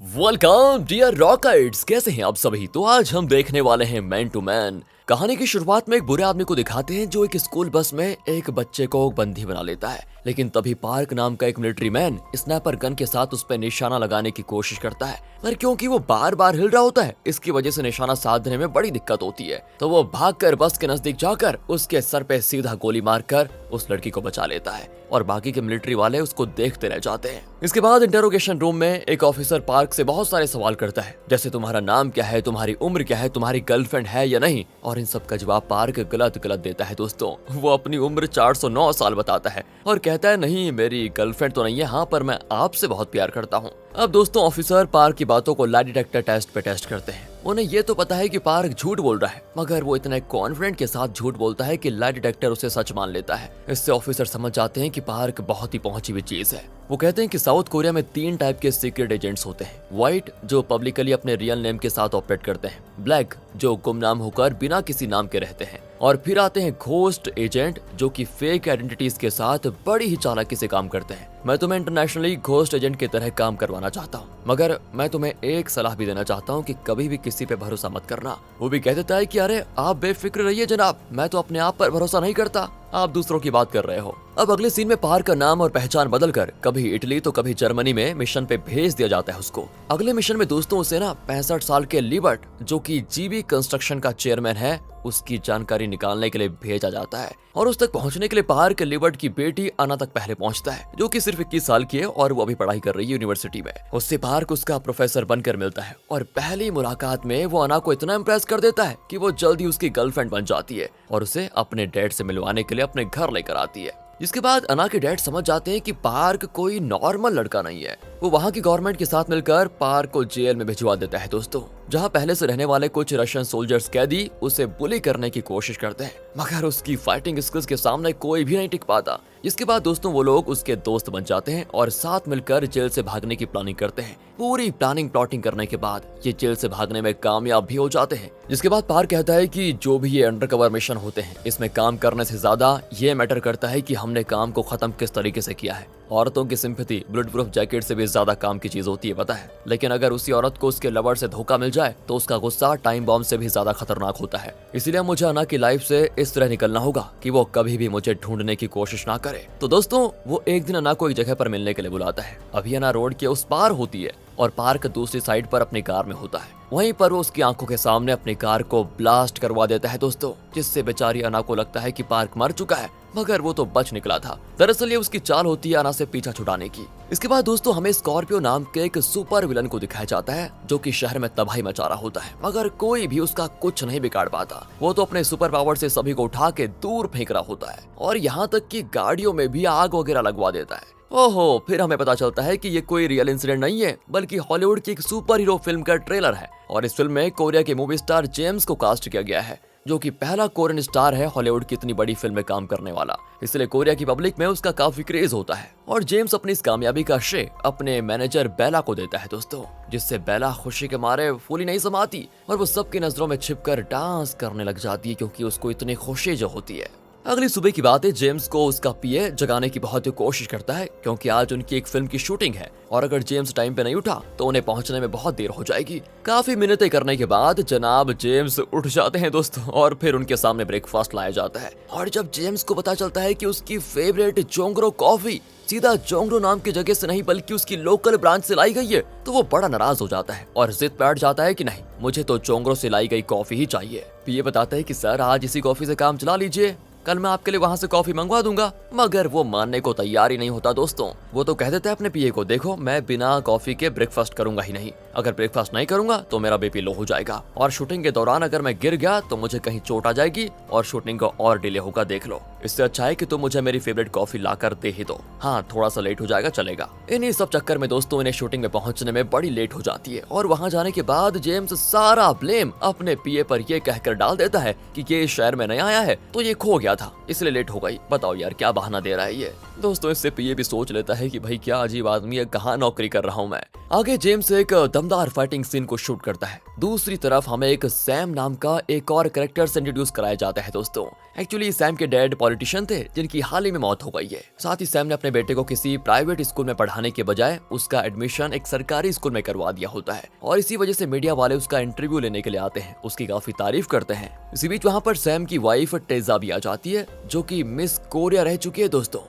Welcome dear rockets, कैसे हैं आप सभी। तो आज हम देखने वाले हैं मैन टू मैन। कहानी की शुरुआत में एक बुरे आदमी को दिखाते हैं जो एक स्कूल बस में एक बच्चे को बंदी बना लेता है। लेकिन तभी पार्क नाम का एक मिलिट्री मैन स्नैपर गन के साथ उस पर निशाना लगाने की कोशिश करता है, पर क्योंकि वो बार बार हिल रहा होता है इसकी वजह से निशाना साधने में बड़ी दिक्कत होती है। तो वो भागकर बस के नजदीक जाकर उसके सर पे सीधा गोली मारकर उस लड़की को बचा लेता है और बाकी के मिलिट्री वाले उसको देखते रह जाते हैं। इसके बाद इंटरोगेशन रूम में एक ऑफिसर पार्क से बहुत सारे सवाल करता है, जैसे तुम्हारा नाम क्या है, तुम्हारी उम्र क्या है, तुम्हारी गर्लफ्रेंड है या नहीं, और इन सब का जवाब पार्क गलत गलत देता है। दोस्तों, वो अपनी उम्र 409 साल बताता है और कहता है नहीं, मेरी गर्लफ्रेंड तो नहीं है, हाँ पर मैं आपसे बहुत प्यार करता हूँ। अब दोस्तों, ऑफिसर पार्क की बातों को लाई डिटेक्टर टेस्ट पे टेस्ट करते हैं। उन्हें ये तो पता है कि पार्क झूठ बोल रहा है, मगर वो इतने कॉन्फिडेंट के साथ झूठ बोलता है कि लाई डिटेक्टर उसे सच मान लेता है। इससे ऑफिसर समझ जाते हैं कि पार्क बहुत ही पहुंची हुई चीज है। वो कहते हैं कि साउथ कोरिया में 3 टाइप के सीक्रेट एजेंट्स होते हैं। व्हाइट, जो पब्लिकली अपने रियल नेम के साथ ऑपरेट करते हैं। ब्लैक, जो गुमनाम होकर बिना किसी नाम के रहते हैं। और फिर आते हैं घोस्ट एजेंट, जो कि फेक आइडेंटिटीज के साथ बड़ी ही चालाकी से काम करते हैं। मैं तुम्हें इंटरनेशनली घोस्ट एजेंट की तरह काम करवाना चाहता हूँ, मगर मैं तुम्हें एक सलाह भी देना चाहता हूँ कि कभी भी किसी पे भरोसा मत करना। वो भी कह देता है कि अरे आप बेफिक्र रहिए जनाब, मैं तो अपने आप पर भरोसा नहीं करता, आप दूसरों की बात कर रहे हो। अब अगले सीन में पार्क का नाम और पहचान बदलकर कभी इटली तो कभी जर्मनी में मिशन पे भेज दिया जाता है उसको। अगले मिशन में दोस्तों उसे 65 साल के लिबर्ट, जो कि जीबी कंस्ट्रक्शन का चेयरमैन है, उसकी जानकारी निकालने के लिए भेजा जाता है। और उस तक पहुंचने के लिए पार्क लिबर्ट की बेटी अना तक पहले पहुंचता है, जो कि सिर्फ 21 साल की है और वो अभी पढ़ाई कर रही है यूनिवर्सिटी में। उससे पार्क उसका प्रोफेसर बनकर मिलता है और पहली मुलाकात में वो अना को इतना इम्प्रेस कर देता है कि वो जल्दी उसकी गर्लफ्रेंड बन जाती है और उसे अपने डैड से मिलवाने के लिए अपने घर लेकर आती है। जिसके बाद अना के डैड समझ जाते हैं कि पार्क कोई नॉर्मल लड़का नहीं है। वो वहाँ की गवर्नमेंट के साथ मिलकर पार्क को जेल में भिजवा देता है दोस्तों, जहाँ पहले से रहने वाले कुछ रशियन सोल्जर्स कैदी उसे बुली करने की कोशिश करते हैं, मगर उसकी फाइटिंग स्किल्स के सामने कोई भी नहीं टिक पाता। जिसके बाद दोस्तों वो लोग उसके दोस्त बन जाते हैं और साथ मिलकर जेल से भागने की प्लानिंग करते हैं। पूरी प्लानिंग प्लॉटिंग करने के बाद ये जेल से भागने में कामयाब भी हो जाते हैं। जिसके बाद पार्क कहता है कि जो भी ये अंडरकवर मिशन होते हैं, इसमें काम करने से ज्यादा ये मैटर करता है कि हमने काम को खत्म किस तरीके से किया है। औरतों की सिंपैथी बुलेट प्रूफ जैकेट से भी ज्यादा काम की चीज होती है, पता है। लेकिन अगर उसी औरत को उसके लवर से धोखा मिल जाए तो उसका गुस्सा टाइम बॉम्ब से भी ज्यादा खतरनाक होता है। इसीलिए मुझे अना की लाइफ से इस तरह निकलना होगा कि वो कभी भी मुझे ढूंढने की कोशिश ना करे। तो दोस्तों, वो एक दिन अना को एक जगह पर मिलने के लिए बुलाता है। अभी अना रोड के उस पार होती है और पार्क दूसरी साइड पर अपनी कार में होता है। वहीं पर वो उसकी आंखों के सामने अपनी कार को ब्लास्ट करवा देता है दोस्तों, जिससे बेचारी अना को लगता है कि पार्क मर चुका है, मगर वो तो बच निकला था। दरअसल ये उसकी चाल होती है अना से पीछा छुड़ाने की। इसके बाद दोस्तों हमें स्कॉर्पियो नाम के एक सुपर विलन को दिखाया जाता है, जो कि शहर में तबाही मचा रहा होता है, मगर कोई भी उसका कुछ नहीं बिगाड़ पाता। वो तो अपने सुपर पावर से सभी को उठा के दूर फेंक रहा होता है और यहाँ तक कि गाड़ियों में भी आग वगैरह लगवा देता है। ओहो, फिर हमें पता चलता है कि ये कोई रियल इंसिडेंट नहीं है, बल्कि हॉलीवुड की एक सुपर हीरो फिल्म का ट्रेलर है। और इस फिल्म में कोरिया के मूवी स्टार जेम्स को कास्ट किया गया है, जो कि पहला कोरियन स्टार है हॉलीवुड की इतनी बड़ी फिल्म में काम करने वाला। इसलिए कोरिया की पब्लिक में उसका काफी क्रेज होता है और जेम्स अपनी इस कामयाबी का श्रेय अपने मैनेजर बेला को देता है दोस्तों, जिससे बेला खुशी के मारे फूली नहीं समाती और वो सबकी नजरों में छिपकर डांस करने लग जाती है, क्योंकि उसको इतनी खुशी जो होती है। अगली सुबह की बात है, जेम्स को उसका पीए जगाने की बहुत कोशिश करता है, क्योंकि आज उनकी एक फिल्म की शूटिंग है और अगर जेम्स टाइम पे नहीं उठा तो उन्हें पहुंचने में बहुत देर हो जाएगी। काफी मिन्नतें करने के बाद जनाब जेम्स उठ जाते हैं दोस्तों और फिर उनके सामने ब्रेकफास्ट लाया जाता है। और जब जेम्स को पता चलता है कि उसकी फेवरेट जोंग्रो कॉफी सीधा जोंग्रो नाम की जगह से नहीं बल्कि उसकी लोकल ब्रांच से लाई गई है, तो वो बड़ा नाराज हो जाता है और जिद बैठ जाता है कि नहीं, मुझे तो जोंग्रो से लाई गई कॉफी ही चाहिए। पीए बताता है कि सर, आज इसी कॉफी से काम चला लीजिए, कल मैं आपके लिए वहाँ से कॉफी मंगवा दूंगा। मगर वो मानने को तैयार ही नहीं होता दोस्तों। वो तो कह देता है अपने पीए को, देखो मैं बिना कॉफी के ब्रेकफास्ट करूंगा ही नहीं, अगर ब्रेकफास्ट नहीं करूंगा तो मेरा बीपी लो हो जाएगा और शूटिंग के दौरान अगर मैं गिर गया तो मुझे कहीं चोट आ जाएगी और शूटिंग को और डिले होगा, देख लो। इससे अच्छा है कि तुम मुझे मेरी फेवरेट कॉफी ला कर दे ही दो। हाँ, थोड़ा सा लेट हो जाएगा, चलेगा। इन्हीं सब चक्कर में दोस्तों इन्हें शूटिंग में पहुंचने में बड़ी लेट हो जाती है और वहाँ जाने के बाद जेम्स सारा ब्लेम अपने पीए पर ये कहकर डाल देता है कि ये शहर में नया आया है तो ये खो गया था, इसलिए लेट हो गई। बताओ यार, क्या बहाना दे रहा है ये। दोस्तों इससे पीए भी सोच लेता है कि भाई क्या अजीब आदमी है, कहाँ नौकरी कर रहा हूँ मैं। आगे जेम्स एक दमदार फाइटिंग सीन को शूट करता है। दूसरी तरफ हमें एक सैम नाम का एक और कैरेक्टर से इंट्रोड्यूस कराया जाता है दोस्तों। एक्चुअली सैम के डैड पॉलिटिशियन थे जिनकी हाल ही में मौत हो गई है। साथ ही सैम ने अपने बेटे को किसी प्राइवेट स्कूल में पढ़ाने के बजाय उसका एडमिशन एक सरकारी स्कूल में करवा दिया होता है और इसी वजह से मीडिया वाले उसका इंटरव्यू लेने के लिए आते हैं, उसकी काफी तारीफ करते हैं। इसी बीच वहाँ पर सैम की वाइफ टेजा भी आ जाती है जो कि मिस कोरिया रह चुकी है दोस्तों।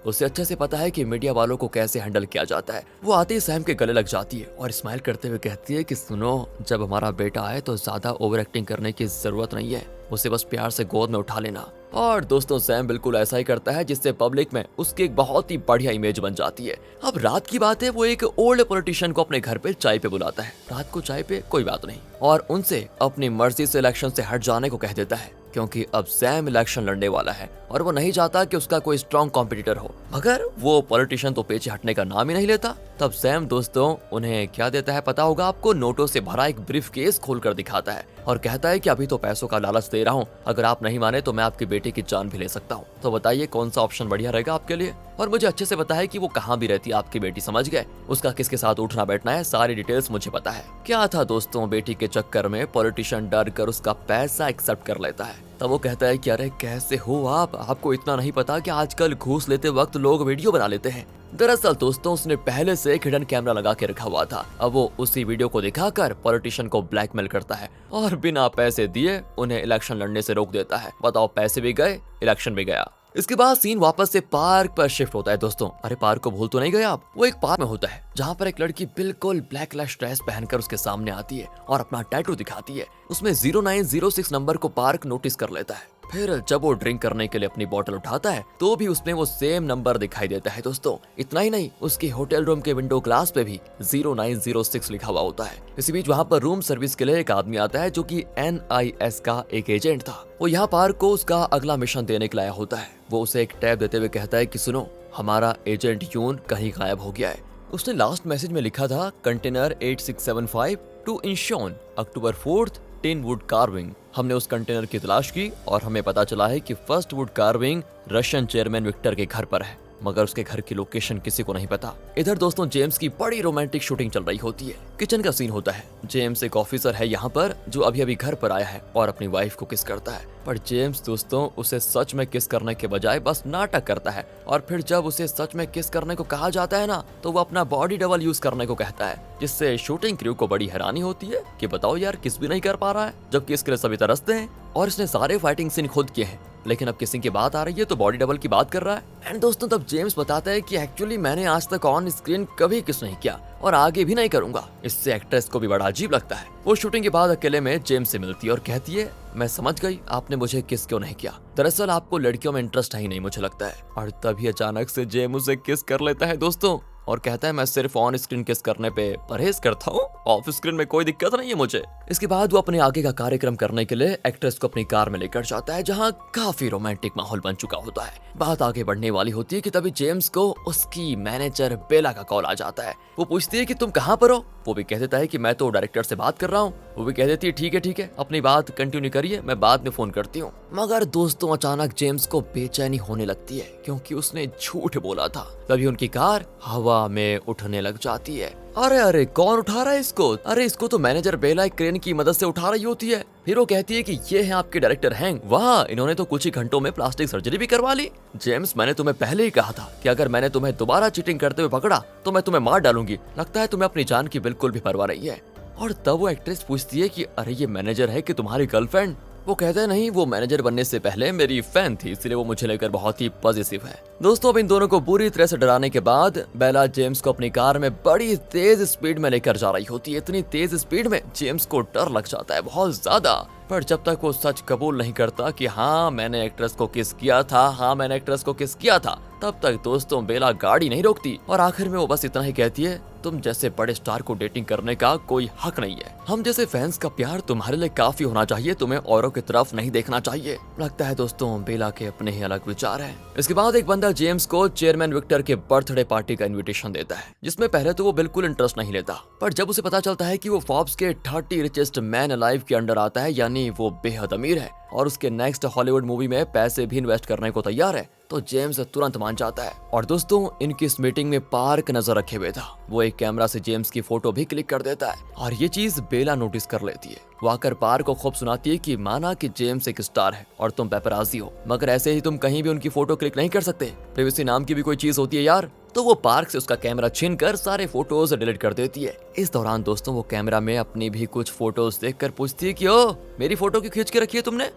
उसे अच्छे से पता है कि मीडिया वालों को कैसे हैंडल किया जाता है। वो आते ही सैम के गले लग जाती है और स्माइल करते हुए कहती है कि सुनो, जब हमारा बेटा आए तो ज्यादा ओवर एक्टिंग करने की जरूरत नहीं है, उसे बस प्यार से गोद में उठा लेना। और दोस्तों सैम बिल्कुल ऐसा ही करता है जिससे पब्लिक में उसकी एक बहुत ही बढ़िया इमेज बन जाती है। अब रात की बात है, वो एक ओल्ड पॉलिटिशियन को अपने घर पे चाय पे बुलाता है। रात को चाय पे कोई बात नहीं, और उनसे अपनी मर्जी से इलेक्शन से हट जाने को कह देता है क्योंकि अब सैम इलेक्शन लड़ने वाला है और वो नहीं चाहता कि उसका कोई स्ट्रॉन्ग कॉम्पिटिटर हो। मगर वो पॉलिटिशियन तो पीछे हटने का नाम ही नहीं लेता। तब सैम दोस्तों उन्हें क्या देता है पता होगा आपको, नोटों से भरा एक ब्रीफ केस खोलकर दिखाता है और कहता है कि अभी तो पैसों का लालच दे रहा हूँ, अगर आप नहीं माने तो मैं आपकी बेटी की जान भी ले सकता हूँ। तो बताइए कौन सा ऑप्शन बढ़िया रहेगा आपके लिए। और मुझे अच्छे से पता है कि वो कहाँ भी रहती है आपकी बेटी, समझ गए, उसका किसके साथ उठना बैठना है, सारी डिटेल्स मुझे पता है। क्या था दोस्तों, बेटी के चक्कर में पॉलिटिशियन डर कर उसका पैसा एक्सेप्ट कर लेता है। तब वो कहता है कि अरे कैसे हो आप, आपको इतना नहीं पता कि आजकल घूस लेते वक्त लोग वीडियो बना लेते हैं। दरअसल दोस्तों उसने पहले से एक हिडन कैमरा लगा के रखा हुआ था। अब वो उसी वीडियो को दिखाकर पॉलिटिशियन को ब्लैकमेल करता है और बिना पैसे दिए उन्हें इलेक्शन लड़ने से रोक देता है। बताओ, पैसे भी गए, इलेक्शन भी गया। इसके बाद सीन वापस से पार्क पर शिफ्ट होता है दोस्तों। अरे पार्क को भूल तो नहीं गए आप, वो एक पार्क में होता है जहाँ पर एक लड़की बिल्कुल ब्लैक लैश ड्रेस पहनकर उसके सामने आती है और अपना टैटू दिखाती है। उसमें 0906 नंबर को पार्क नोटिस कर लेता है। फिर जब वो ड्रिंक करने के लिए अपनी बोतल उठाता है तो भी उसमें वो सेम नंबर दिखाई देता है दोस्तों। इतना ही नहीं, उसके होटल रूम के विंडो ग्लास पे भी 0906 लिखा हुआ होता है। इसी बीच वहाँ पर रूम सर्विस के लिए एक आदमी आता है जो कि NIS का एक एजेंट था। वो यहाँ पार्क को उसका अगला मिशन देने के लिए आया होता है। वो उसे एक टैब देते हुए कहता है कि सुनो, हमारा एजेंट यून कहीं गायब हो गया है। उसने लास्ट मैसेज में लिखा था container 8675 to Incheon October 4th tin wood carving. हमने उस कंटेनर की तलाश की और हमें पता चला है कि first wood carving Russian chairman Victor के घर पर है, मगर उसके घर की लोकेशन किसी को नहीं पता। इधर दोस्तों जेम्स की बड़ी रोमांटिक शूटिंग चल रही होती है। किचन का सीन होता है। जेम्स एक ऑफिसर है यहाँ पर जो अभी अभी घर पर आया है और अपनी वाइफ को किस करता है, पर जेम्स दोस्तों उसे सच में किस करने के बजाय बस नाटक करता है। और फिर जब उसे सच में किस करने को कहा जाता है ना, तो वो अपना बॉडी डबल यूज करने को कहता है, जिससे शूटिंग क्रू को बड़ी हैरानी होती है कि बताओ यार, किस भी नहीं कर पा रहा है जबकि इसके लिए सभी तरसते हैं। और इसने सारे फाइटिंग सीन खुद किए हैं, लेकिन अब किसिंग की बात आ रही है तो बॉडी डबल की बात कर रहा है। एंड दोस्तों तब जेम्स बताता है कि एक्चुअली मैंने आज तक ऑन स्क्रीन कभी किस नहीं किया और आगे भी नहीं करूंगा। इससे एक्ट्रेस को भी बड़ा अजीब लगता है। वो शूटिंग के बाद अकेले में जेम्स से मिलती है और कहती है, मैं समझ गई आपने मुझे किस क्यों नहीं किया, दरअसल आपको लड़कियों में इंटरेस्ट है ही नहीं मुझे लगता है। और तभी अचानक से जेम्स उसे किस कर लेता है दोस्तों और कहता है मैं सिर्फ ऑन स्क्रीन किस करने पे परहेज करता हूँ, ऑफ स्क्रीन में कोई दिक्कत नहीं है मुझे। इसके बाद वो अपने आगे का कार्यक्रम करने के लिए एक्ट्रेस को अपनी कार में लेकर जाता है जहाँ काफी रोमांटिक माहौल बन चुका होता है। बात आगे बढ़ने वाली होती है कि तभी जेम्स को उसकी मैनेजर बेला का कॉल आ जाता है। वो पूछती है कि तुम कहाँ पर हो। वो भी कह देता है कि मैं तो डायरेक्टर से बात कर रहा हूँ। वो भी कह देती है ठीक है अपनी बात कंटिन्यू करिए, मैं बाद में फोन करती हूँ। मगर दोस्तों अचानक जेम्स को बेचैनी होने लगती है क्योंकि उसने झूठ बोला था। तभी उनकी कार हवा में उठने लग जाती है। अरे कौन उठा रहा है इसको? अरे इसको तो मैनेजर बेला एक क्रेन की मदद से उठा रही होती है। फिर वो कहती है कि ये है आपके डायरेक्टर हैंक। वाह, इन्होंने तो कुछ ही घंटों में प्लास्टिक सर्जरी भी करवा ली। जेम्स, मैंने तुम्हें पहले ही कहा था कि अगर मैंने तुम्हें दोबारा चीटिंग करते हुए पकड़ा तो मैं तुम्हें मार डालूंगी। लगता है तुम्हें अपनी जान की बिल्कुल भी परवाह नहीं है। और तब वो एक्ट्रेस पूछती है कि अरे ये मैनेजर है कि तुम्हारी गर्लफ्रेंड? वो कहते हैं नहीं, वो मैनेजर बनने से पहले मेरी फैन थी, इसलिए वो मुझे लेकर बहुत ही पॉजिटिव है। दोस्तों अब इन दोनों को बुरी तरह से डराने के बाद बेला जेम्स को अपनी कार में बड़ी तेज स्पीड में लेकर जा रही होती है। इतनी तेज स्पीड में जेम्स को डर लग जाता है बहुत ज्यादा। पर जब तक वो सच कबूल नहीं करता कि हाँ मैंने एक्ट्रेस को किस किया था, तब तक दोस्तों बेला गाड़ी नहीं रोकती और आखिर में वो बस इतना ही कहती है, तुम जैसे बड़े स्टार को डेटिंग करने का कोई हक नहीं है। हम जैसे फैंस का प्यार तुम्हारे लिए काफी होना चाहिए, तुम्हें औरों की तरफ नहीं देखना चाहिए। लगता है दोस्तों बेला के अपने ही अलग विचार हैं। इसके बाद एक बंदा जेम्स को चेयरमैन विक्टर के बर्थडे पार्टी का इनविटेशन देता है, जिसमें पहले तो वो बिल्कुल इंटरेस्ट नहीं लेता, पर जब उसे पता चलता है कि वो फोर्ब्स के 30 रिचेस्ट मैन अलाइव के अंडर आता है, यानी वो बेहद अमीर है और उसके नेक्स्ट हॉलीवुड मूवी में पैसे भी इन्वेस्ट करने को तैयार है, तो जेम्स तुरंत मान जाता है। और दोस्तों इनकी इस मीटिंग में पार्क नजर रखे हुए था। वो एक कैमरा से जेम्स की फोटो भी क्लिक कर देता है और ये चीज बेला नोटिस कर लेती है। वो आकर पार्क को खूब सुनाती है कि माना कि जेम्स एक स्टार है और तुम पेपराजी हो, मगर ऐसे ही तुम कहीं भी उनकी फोटो क्लिक नहीं कर सकते। प्राइवेसी नाम की भी कोई चीज होती है यार। तो वो पार्क से उसका कैमरा छीनकर सारे फोटोज डिलीट कर देती है। इस दौरान दोस्तों वो कैमरा में अपनी भी कुछ फोटोज देखकर पूछती है कि ओ मेरी फोटो क्यों खींच के रखी है तुमने?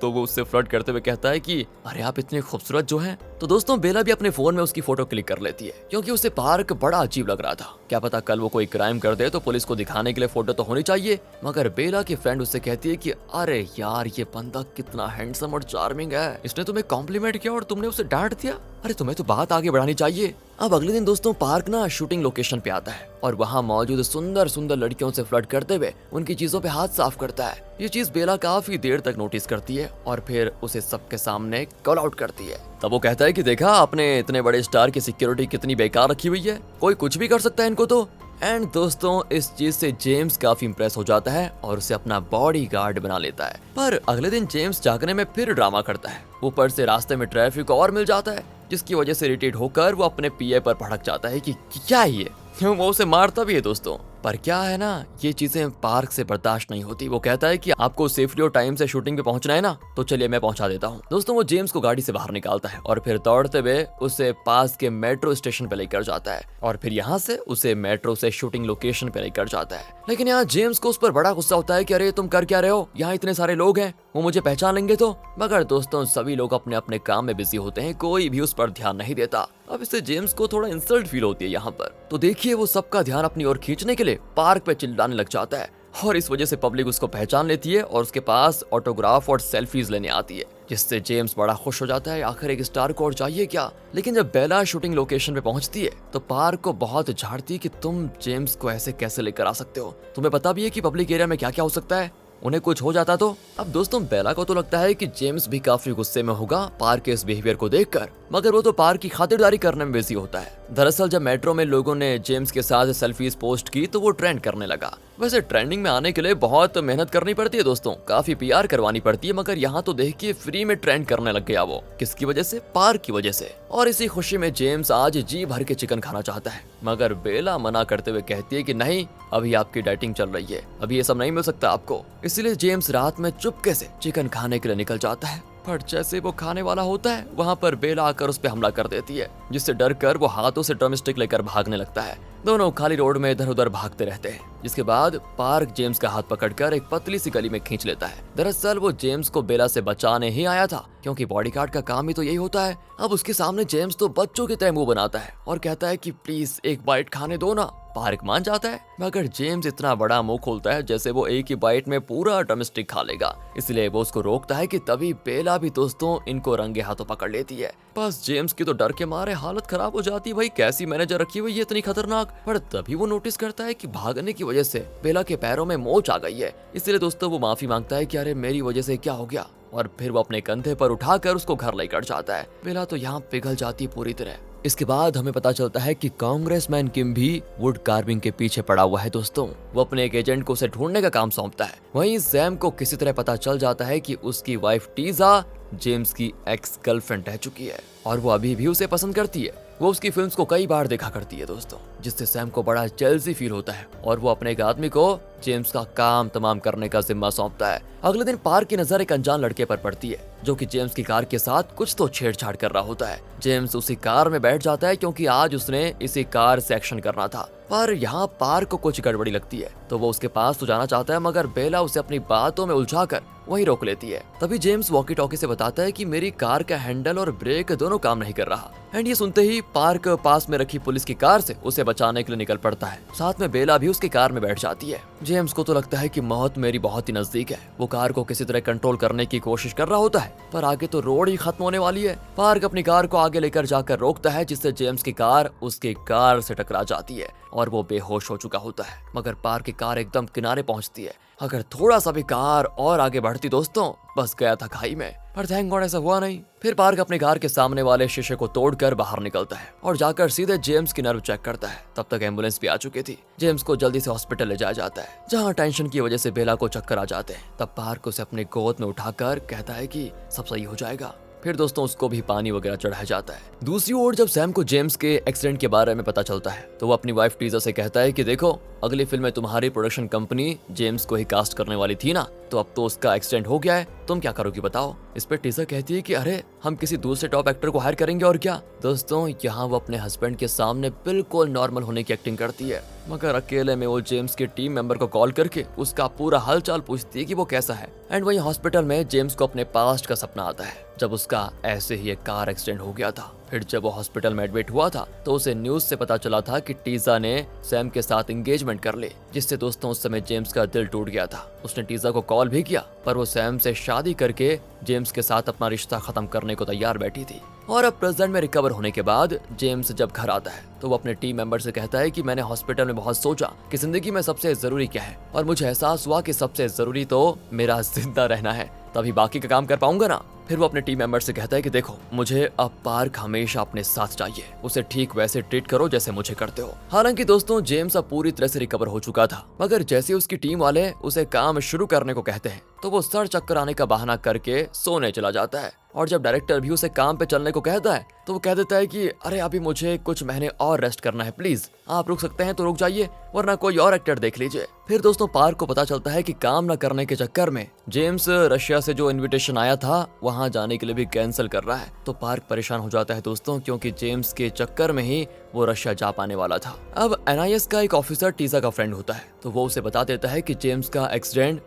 तो वो उससे फ्लर्ट करते हुए कहता है कि अरे आप इतने खूबसूरत जो हैं। तो दोस्तों बेला भी अपने फोन में उसकी फोटो क्लिक कर लेती है, क्योंकि उसे पार्क बड़ा अजीब लग रहा था। क्या पता कल वो कोई क्राइम कर दे तो पुलिस को दिखाने के लिए फोटो तो होनी चाहिए। मगर बेला की फ्रेंड उससे कहती है कि अरे यार ये बंदा कितना हैंडसम और चार्मिंग है, इसने तुम्हें कॉम्प्लीमेंट किया और तुमने उसे डांट दिया। अरे तुम्हें तो बात आगे बढ़ानी चाहिए। अब अगले दिन दोस्तों पार्क ना शूटिंग लोकेशन पे आता है और वहाँ मौजूद सुंदर सुंदर लड़कियों से फ्लर्ट करते हुए उनकी चीजों पे हाथ साफ करता है। ये चीज बेला काफी देर तक नोटिस करती है और फिर उसे सबके सामने कॉल आउट करती है। तब वो कहता है कि देखा आपने इतने बड़े स्टार की सिक्योरिटी कितनी बेकार रखी हुई है, कोई कुछ भी कर सकता है इनको तो। एंड दोस्तों इस चीज से जेम्स काफी इंप्रेस हो जाता है और उसे अपना बॉडी गार्ड बना लेता है। पर अगले दिन जेम्स जागने में फिर ड्रामा करता है। ऊपर से रास्ते में ट्रैफिक और मिल जाता है, जिसकी वजह से इरिटेट होकर वो अपने पीए पर भड़क जाता है कि क्या है ये। वो उसे मारता भी है दोस्तों। पर क्या है ना, ये चीजें पार्क से बर्दाश्त नहीं होती। वो कहता है कि आपको सेफली और टाइम से शूटिंग पे पहुंचना है ना, तो चलिए मैं पहुंचा देता हूँ। दोस्तों वो जेम्स को गाड़ी से बाहर निकालता है और फिर दौड़ते हुए उसे पास के मेट्रो स्टेशन पे लेकर जाता है और फिर यहाँ से उसे मेट्रो से शूटिंग लोकेशन पे लेकर जाता है। लेकिन यहाँ जेम्स को उस पर बड़ा गुस्सा होता है कि अरे तुम कर क्या रहे हो, यहाँ इतने सारे लोग हैं, वो मुझे पहचान लेंगे तो। मगर दोस्तों सभी लोग अपने अपने काम में बिजी होते हैं, कोई भी उस पर ध्यान नहीं देता। अब इससे जेम्स को थोड़ा इंसल्ट फील होती है यहाँ पर। तो देखिए वो सबका ध्यान अपनी ओर खींचने के लिए पार्क पे चिल्लाने लग जाता है और इस वजह से पब्लिक उसको पहचान लेती है और उसके पास ऑटोग्राफ और सेल्फीज लेने आती है, जिससे जेम्स बड़ा खुश हो जाता है। आखिर एक स्टार को और चाहिए क्या। लेकिन जब बेला शूटिंग लोकेशन पे पहुंचती है तो पार्क को बहुत झाड़ती है कि तुम जेम्स को ऐसे कैसे लेकर आ सकते हो, तुम्हें पता भी है कि पब्लिक एरिया में क्या क्या हो सकता है, उन्हें कुछ हो जाता तो। अब दोस्तों बेला को तो लगता है कि जेम्स भी काफी गुस्से में होगा पार्क के इस बिहेवियर को देखकर, मगर वो तो पार्क की खातिरदारी करने में बिजी होता है। दरअसल जब मेट्रो में लोगों ने जेम्स के साथ सेल्फीज पोस्ट की तो वो ट्रेंड करने लगा। वैसे ट्रेंडिंग में आने के लिए बहुत मेहनत करनी पड़ती है दोस्तों, काफी पीआर करवानी पड़ती है, मगर यहाँ तो देखिए फ्री में ट्रेंड करने लग गया वो। किसकी वजह से? पार्क की वजह से। और इसी खुशी में जेम्स आज जी भर के चिकन खाना चाहता है, मगर बेला मना करते हुए कहती है कि नहीं, अभी आपकी डाइटिंग चल रही है, अभी ये सब नहीं मिल सकता आपको। इसलिए जेम्स रात में चुपके से चिकन खाने के लिए निकल जाता है। पर जैसे वो खाने वाला होता है वहाँ पर बेला आकर उस पर हमला कर देती है, जिससे डर कर वो हाथों से ड्रमस्टिक लेकर भागने लगता है। दोनों खाली रोड में इधर उधर भागते रहते हैं, जिसके बाद पार्क जेम्स का हाथ पकड़कर एक पतली सी गली में खींच लेता है। दरअसल वो जेम्स को बेला से बचाने ही आया था, क्योंकि बॉडीगार्ड का काम ही तो यही होता है। अब उसके सामने जेम्स तो बच्चों की तरह मुंह बनाता है और कहता है कि प्लीज एक बाइट खाने दो ना। पार्क मान जाता है, मगर जेम्स इतना बड़ा मुंह खोलता है जैसे वो एक ही बाइट में पूरा ड्रमस्टिक खा लेगा। इसलिए वो उसको रोकता है कि तभी बेला भी दोस्तों इनको रंगे हाथों पकड़ लेती है। बस जेम्स की तो डर के मारे हालत खराब हो जाती है, भाई कैसी मैनेजर रखी हुई है इतनी खतरनाक। पर तभी वो नोटिस करता है कि भागने की वजह से बेला के पैरों में मोच आ गई है। इसलिए दोस्तों वो माफी मांगता है कि अरे मेरी वजह से क्या हो गया, और फिर वो अपने कंधे पर उठाकर उसको घर लेकर जाता है। बेला तो यहाँ पिघल जाती पूरी तरह। इसके बाद हमें पता चलता है कि कांग्रेसमैन किम भी वुड कार्विंग के पीछे पड़ा हुआ है दोस्तों। वो अपने एक एजेंट को उसे ढूंढने का काम सौंपता है। वहीं सैम को किसी तरह पता चल जाता है कि उसकी वाइफ टीजा जेम्स की एक्स गर्लफ्रेंड रह चुकी है और वो अभी भी उसे पसंद करती है। वो उसकी फिल्म्स को कई बार देखा करती है दोस्तों, जिससे सैम को बड़ा जेलसी फील होता है और वो अपने एक आदमी को जेम्स का काम तमाम करने का जिम्मा सौंपता है। अगले दिन पार्क की नजर एक अनजान लड़के पर पड़ती है, जो कि जेम्स की कार के साथ कुछ तो छेड़छाड़ कर रहा होता है। जेम्स उसी कार में बैठ जाता है क्योंकि आज उसने इसी कार से एक्शन करना था। पर यहाँ पार्क को कुछ गड़बड़ी लगती है तो वो उसके पास तो जाना चाहता है, मगर बेला उसे अपनी बातों में उलझाकर वहीं रोक लेती है। तभी जेम्स वॉकी टॉकी से बताता है कि मेरी कार का हैंडल और ब्रेक दोनों काम नहीं कर रहा। एंड ये सुनते ही पार्क पास में रखी पुलिस की कार से उसे बचाने के लिए निकल पड़ता है। साथ में बेला भी उसकी कार में बैठ जाती है। जेम्स को तो लगता है कि मौत मेरी बहुत ही नजदीक है। वो कार को किसी तरह कंट्रोल करने की कोशिश कर रहा होता है, पर आगे तो रोड ही खत्म होने वाली है। पार्क अपनी कार को आगे लेकर जाकर रोकता है, जिससे जेम्स की कार उसकी कार से टकरा जाती है और वो बेहोश हो चुका होता है। मगर पार्क की कार एकदम किनारे पहुंचती है। अगर थोड़ा सा भी कार और आगे बढ़ती दोस्तों, बस गया था खाई में। पर थैंक गॉड ऐसा हुआ नहीं। फिर पार्क अपनी कार के सामने वाले शीशे को तोड़कर बाहर निकलता है और जाकर सीधे जेम्स की नर्व चेक करता है। तब तक एम्बुलेंस भी आ चुकी थी। जेम्स को जल्दी से हॉस्पिटल ले जाया जाता है, जहाँ टेंशन की वजह से बेला को चक्कर आ जाते हैं। तब पार्क उसे अपनी गोद में उठाकर कहता है कि सब सही हो जाएगा। फिर दोस्तों उसको भी पानी वगैरह चढ़ाया जाता है। दूसरी ओर जब सैम को जेम्स के एक्सीडेंट के बारे में पता चलता है, तो वो अपनी वाइफ टीजा से कहता है कि देखो, अगली फिल्म में तुम्हारी प्रोडक्शन कंपनी जेम्स को ही कास्ट करने वाली थी ना, तो अब तो उसका एक्सीडेंट हो गया है, तुम क्या करोगी बताओ। इस पे टीजा कहती है कि अरे हम किसी दूसरे टॉप एक्टर को हायर करेंगे और क्या। दोस्तों यहाँ वो अपने हस्बैंड के सामने बिल्कुल नॉर्मल होने की एक्टिंग करती है, मगर अकेले में वो जेम्स के टीम मेंबर को कॉल करके उसका पूरा हालचाल पूछती है कि वो कैसा है। एंड वहीं हॉस्पिटल में जेम्स को अपने पास्ट का सपना आता है, जब उसका ऐसे ही एक कार एक्सीडेंट हो गया था। फिर जब वो हॉस्पिटल में एडमिट हुआ था, तो उसे न्यूज से पता चला था कि टीजा ने सैम के साथ एंगेजमेंट कर ली, जिससे दोस्तों उस समय जेम्स का दिल टूट गया था। उसने टीजा को कॉल भी किया, पर वो सैम से शादी करके जेम्स के साथ अपना रिश्ता खत्म करने को तैयार बैठी थी। और अब प्रेजेंट में रिकवर होने के बाद जेम्स जब घर आता है, तो वो अपने टीम मेंबर से कहता है कि मैंने हॉस्पिटल में बहुत सोचा कि जिंदगी में सबसे जरूरी क्या है, और मुझे एहसास हुआ कि सबसे जरूरी तो मेरा जिंदा रहना है, तभी बाकी का काम कर पाऊंगा ना। फिर वो अपने टीम मेंबर से कहता है कि देखो, मुझे अब पार्क हमेशा अपने साथ चाहिए, उसे ठीक वैसे ट्रीट करो जैसे मुझे करते हो। हालांकि दोस्तों जेम्स अब पूरी तरह से रिकवर हो चुका था, मगर जैसे उसकी टीम वाले उसे काम शुरू करने को कहते हैं, तो वो सर चक्कर आने का बहाना करके सोने चला जाता है। और जब डायरेक्टर भी उसे काम पे चलने को कहता है, तो वो कह देता है कि अरे अभी मुझे कुछ महीने और रेस्ट करना है, प्लीज आप रुक सकते हैं तो रुक जाइए, वरना कोई और एक्टर देख लीजिए। फिर दोस्तों पार्क को पता चलता है कि काम न करने के चक्कर में जेम्स रशिया से जो इनविटेशन आया था वहां जाने के लिए भी कैंसिल कर रहा है। तो पार्क परेशान हो जाता है दोस्तों, क्योंकि जेम्स के चक्कर में ही वो रशिया जा पाने वाला था। अब NIS का एक ऑफिसर टीजा का फ्रेंड होता है, तो वो उसे बता देता है कि जेम्स का एक्सीडेंट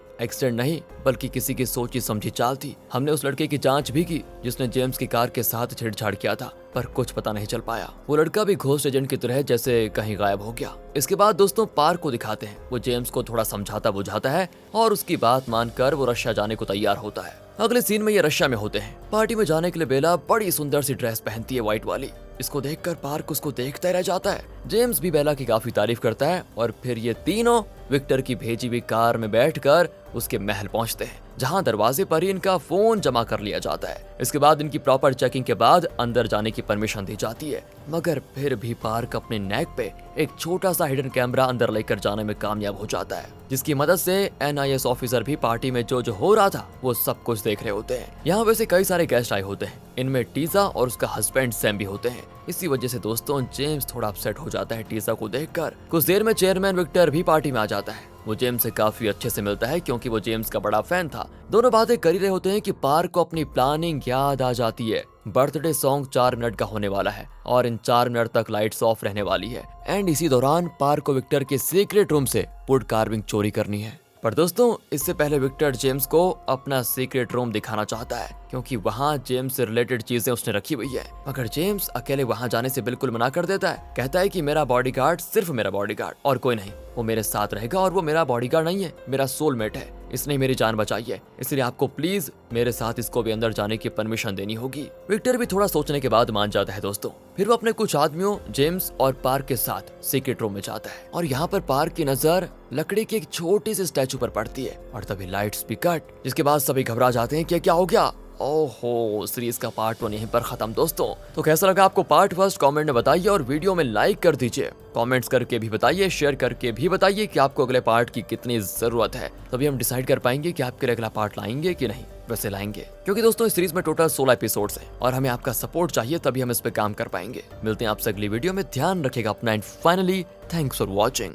नहीं बल्कि किसी की सोची समझी चाल थी। हमने उस लड़के की जांच भी की जिसने जेम्स की कार के साथ छेड़छाड़ किया था, पर कुछ पता नहीं चल पाया। वो लड़का भी घोस्ट एजेंट की तरह जैसे कहीं गायब हो गया। इसके बाद दोस्तों पार्क को दिखाते हैं, वो जेम्स को थोड़ा समझाता बुझाता है और उसकी बात मानकर वो रशिया जाने को तैयार होता है। अगले सीन में ये रशिया में होते हैं। पार्टी में जाने के लिए बेला बड़ी सुंदर सी ड्रेस पहनती है, व्हाइट वाली। इसको देखकर पार्क उसको देखता रह जाता है। जेम्स भी बेला की काफी तारीफ करता है और फिर ये तीनों विक्टर की भेजी हुई कार में बैठकर उसके महल पहुंचते हैं, जहां दरवाजे पर ही इनका फोन जमा कर लिया जाता है। इसके बाद इनकी प्रॉपर चेकिंग के बाद अंदर जाने की परमिशन दी जाती है, मगर फिर भी पार्क अपने नेक पे एक छोटा सा हिडन कैमरा अंदर लेकर जाने में कामयाब हो जाता है, जिसकी मदद से NIS ऑफिसर भी पार्टी में जो हो रहा था वो सब कुछ देख रहे होते हैं। यहाँ वैसे कई सारे गेस्ट आए होते हैं, इनमें टीजा और उसका हस्बैंड सैम भी होते हैं। इसी वजह से दोस्तों जेम्स थोड़ा अपसेट हो जाता है टीजा को देखकर। कुछ देर में चेयरमैन विक्टर भी पार्टी में आ जाता है। वो जेम्स से काफी अच्छे से मिलता है, क्योंकि वो जेम्स का बड़ा फैन था। दोनों बातें कर ही रहे होते हैं कि पार्क को अपनी प्लानिंग याद आ जाती है। बर्थडे सॉन्ग 4 मिनट का होने वाला है और इन 4 मिनट तक लाइट्स ऑफ रहने वाली है। एंड इसी दौरान पार्क को विक्टर के सीक्रेट रूम से वुड कार्विंग चोरी करनी है। पर दोस्तों इससे पहले विक्टर जेम्स को अपना सीक्रेट रूम दिखाना चाहता है, क्योंकि वहाँ जेम्स से रिलेटेड चीजें उसने रखी हुई है। मगर जेम्स अकेले वहाँ जाने से बिल्कुल मना कर देता है। कहता है कि मेरा बॉडीगार्ड सिर्फ मेरा बॉडीगार्ड और कोई नहीं, वो मेरे साथ रहेगा और वो मेरा बॉडीगार्ड नहीं है, मेरा सोलमेट है, इसने मेरी जान बचाई है, इसलिए आपको प्लीज मेरे साथ इसको भी अंदर जाने की परमिशन देनी होगी। विक्टर भी थोड़ा सोचने के बाद मान जाता है दोस्तों। फिर वो अपने कुछ आदमियों जेम्स और पार्क के साथ सीक्रेट रूम में जाता है और यहाँ पर पार्क की नजर लकड़ी की एक छोटी सी स्टैचू पर पड़ती है और तभी लाइट्स भी कट, जिसके बाद सभी घबरा जाते हैं कि क्या हो गया। ओहो, सीरीज का पार्ट 1 यहीं पर खत्म दोस्तों। तो कैसा लगा आपको पार्ट 1 कमेंट में बताइए और वीडियो में लाइक कर दीजिए। कमेंट्स करके भी बताइए, शेयर करके भी बताइए कि आपको अगले पार्ट की कितनी जरूरत है, तभी हम डिसाइड कर पाएंगे कि आपके लिए अगला पार्ट लाएंगे कि नहीं। वैसे लाएंगे, क्योंकि दोस्तों इस सीरीज में टोटल 16 एपिसोड्स हैं और हमें आपका सपोर्ट चाहिए, तभी हम इस पे काम कर पाएंगे। मिलते हैं आपसे अगली वीडियो में, ध्यान रखिएगा अपना and finally thanks for watching.